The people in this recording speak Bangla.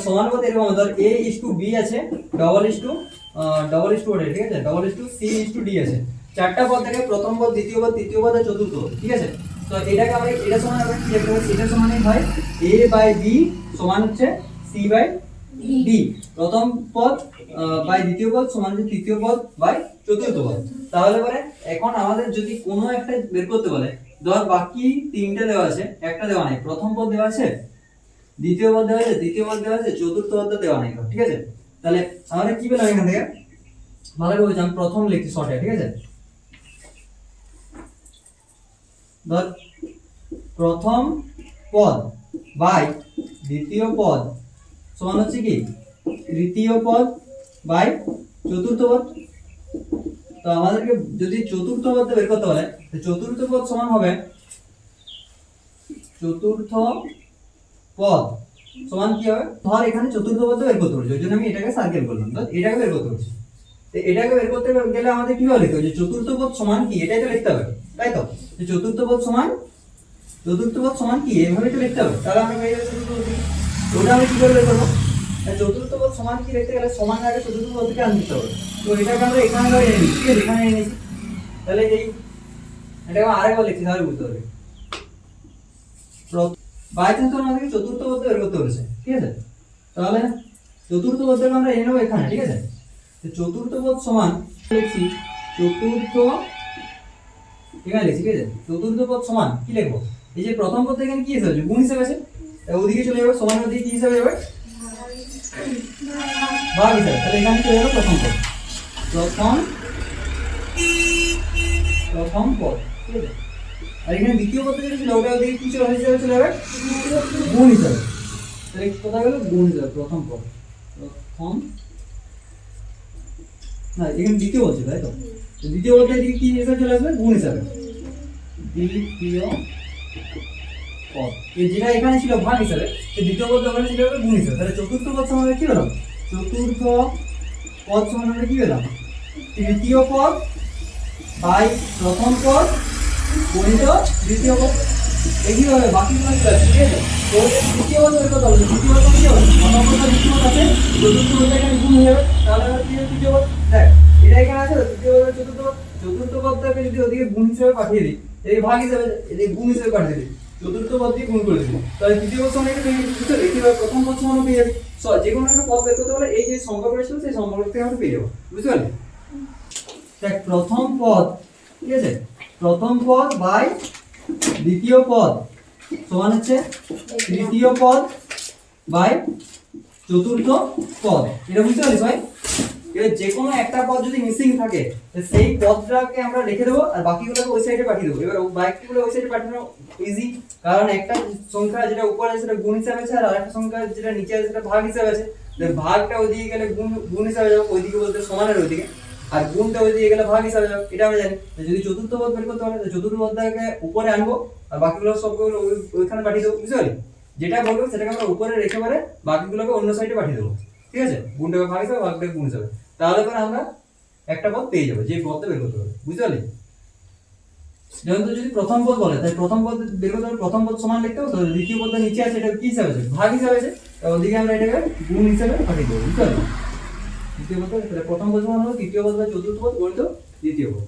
সমানুপাত এরকম ধর a is to b আছে ডবল ইজ টু ওটা ঠিক আছে double is two c is two d আছে চারটা পদ থেকে প্রথম পদ দ্বিতীয় পদ তৃতীয় পদ আর চতুর্থ ঠিক আছে তো এটাকে আমরা এটা সমান আমরা কি লিখতে পারি এটা সমানই হয় a বাই b সমান হচ্ছে c বাই d প্রথম পদ বাই দ্বিতীয় পদ সমান হচ্ছে তৃতীয় পদ বাই চতুর্থ পদ তাহলে পরে এখন আমাদের যদি কোনো একটা বের করতে বলে ধর বাকি তিনটে দেওয়া আছে একটা দেওয়া নেই প্রথম পদ দেওয়া আছে দ্বিতীয় পদ দেওয়া আছে তৃতীয় পদ দেওয়া আছে চতুর্থ পদ দেওয়া নেই ঠিক আছে তাহলে আমরা কি পেলাম এখান থেকে ভালো করে বুঝলাম প্রথম লিখছি শর্টে ঠিক আছে ধর প্রথম পদ বাই দ্বিতীয় পদ সমান হচ্ছে কি তৃতীয় পদ বাই চতুর্থ পদ তো আমাদেরকে যদি চতুর্থ পদ বের করতে বলে তো চতুর্থ পদ সমান হবে চতুর্থ পদ সমান কি হবে ধর এখানে চতুর্থ পদ বের করতে বলছি ওই জন্য আমি এটাকে সার্কেল করলাম তো এটাকে বের করতে বলছি তো এটাকে বের করতে গেলে আমাদের কি হবে লিখতে হবে যে চতুর্থ পদ সমান কি এটাই তো লিখতে হবে তাই তো যে চতুর্থ পদ সমান কি এইভাবে তো লিখতে হবে তাহলে আমি পেয়ে যাচ্ছি ওটা আমি কি করে বের করব চতুর্থ পদ সমান কি লিখতে গেলে সমান আগে চতুর্থ পদকে আনতে হবে তো এটাকে আমরা এখানে লাগিয়ে নিই ঠিক আছে এখানে এনেছি তাহলে এই এটাকে আরেকবার লিখছি তাহলে বুঝতে পারবে বাই চান্স আমাদেরকে চতুর্থ পদ বের করতে বলেছে ঠিক আছে তাহলে চতুর্থ পদকে আমরা এনে নেব এখানে ঠিক আছে তো চতুর্থ পদ সমান লিখছি চতুর্থ এখানে লিখছি ঠিক আছে চতুর্থ পদ সমান কি লিখবো এই যে প্রথম পদ এখানে কি হিসাবে গুণ হিসাবে আছে ওদিকে চলে যাবে সমান ওদিকে কি হিসাবে যাবে ভাগ হিসাবে তাহলে এখানে চলে যাবে প্রথম পদ পদ ঠিক আছে আর এখানে দ্বিতীয় পদ যেটা ছিল ওটা ওদিকে কি হিসাবে চলে যাবে গুণ হিসাবে তাহলে কোথায় গেল গুণ হিসাবে প্রথম পদ না এখানে দ্বিতীয় পদ ছিল তাই তো দ্বিতীয় পদের দিকে কি হিসাবে চলে আসবে গুণ হিসাবে দ্বিতীয় পদ এই যেটা এখানে ছিল ভাগ হিসাবে সেই দ্বিতীয় পদ ওখানে ছিল গুণ হিসাবে তাহলে চতুর্থ পদ সমান কি হলো চতুর্থ পদ সমান আমরা কি পেলাম তৃতীয় পদ বাই প্রথম পদ গুণিত দ্বিতীয় পদ একই ভাবে বাকিগুলো কি আছে ঠিক আছে তো তৃতীয় পদ বের করতে হবে তৃতীয় পদ কি হবে প্রথম পদ দ্বিতীয় পদ আছে চতুর্থ পদ এখানে গুণ হয়ে যাবে তাহলে আমরা কি তৃতীয় পদ দেখ এটা এখানে আছে তৃতীয় পদ চতুর্থ পদটাকে যদি ওদিকে গুণ হিসেবে পাঠিয়ে দিই এই ভাগ হিসেবে এই গুণ হিসেবে পাঠিয়ে দিই চতুর্থ পদ দিয়ে গুণ করে দিই তাহলে তৃতীয় পদ সমান এটা পেয়ে যাচ্ছি একইভাবে প্রথম পদ সমান পেয়ে যাবে যে কোনো একটা পদ বের করতে হলে এই যে সম্পর্কটা ছিল সেই সম্পর্কটা আমরা পেয়ে যাবো বুঝতে পারলে দেখ প্রথম পদ ঠিক আছে প্রথম পদ বাই দ্বিতীয় পদ সমান হচ্ছে তৃতীয় পদ বাই চতুর্থ পদ এটা বুঝতে পারছিস ভাই এবার যে কোনো একটা পদ যদি মিসিং থাকে সেই পদটাকে আমরা রেখে দেবো আর বাকিগুলোকে ওই সাইডে পাঠিয়ে দেবো এবার বাকিগুলো ওই সাইডে পাঠানো ইজি কারণ একটা সংখ্যা যেটা উপরে আছে সেটা গুণ হিসাবে আছে আর আরেকটা সংখ্যা যেটা নিচে আছে সেটা ভাগ হিসাবে আছে ভাগটা ওইদিকে গেলে গুণ হিসাবে যাবে ওইদিকে বলতে সমানের ওইদিকে আর গুণটা ওইদিকে গেলে ভাগ হিসাবে যাবে এটা আমরা জানি যদি চতুর্থ পদ বের করতে হয় চতুর্থ পদটাকে উপরে আনবো আর বাকিগুলো সবগুলো ওইখানে পাঠিয়ে দেবো বুঝতে পারলি যেটা বলবো সেটাকে আমরা উপরে রেখে পরে বাকিগুলোকে অন্য সাইডে পাঠিয়ে দেবো ঠিক আছে গুণটাকে ভাগ হিসাবে ভাগটাকে গুণ হিসাবে তাহলে পরে আমরা একটা পদ পেয়ে যাবো যে পদটা বের করতে হবে বুঝতে পারলি যেমন তো যদি প্রথম পদ বলে তাই প্রথম পদ বের করতে হবে প্রথম পদ সমান লিখতে হবে তো দ্বিতীয় পদটা নিচে আছে এটা কি হিসাবে আছে ভাগ হিসাবে আছে ওদিকে আমরা এটাকে গুণ হিসাবে পাঠিয়ে দেবো বুঝতে পারলি দ্বিতীয় পদ তাহলে প্রথম পদ সমান হলো তৃতীয় পদ বা চতুর্থ পদ গণিত দ্বিতীয় পদ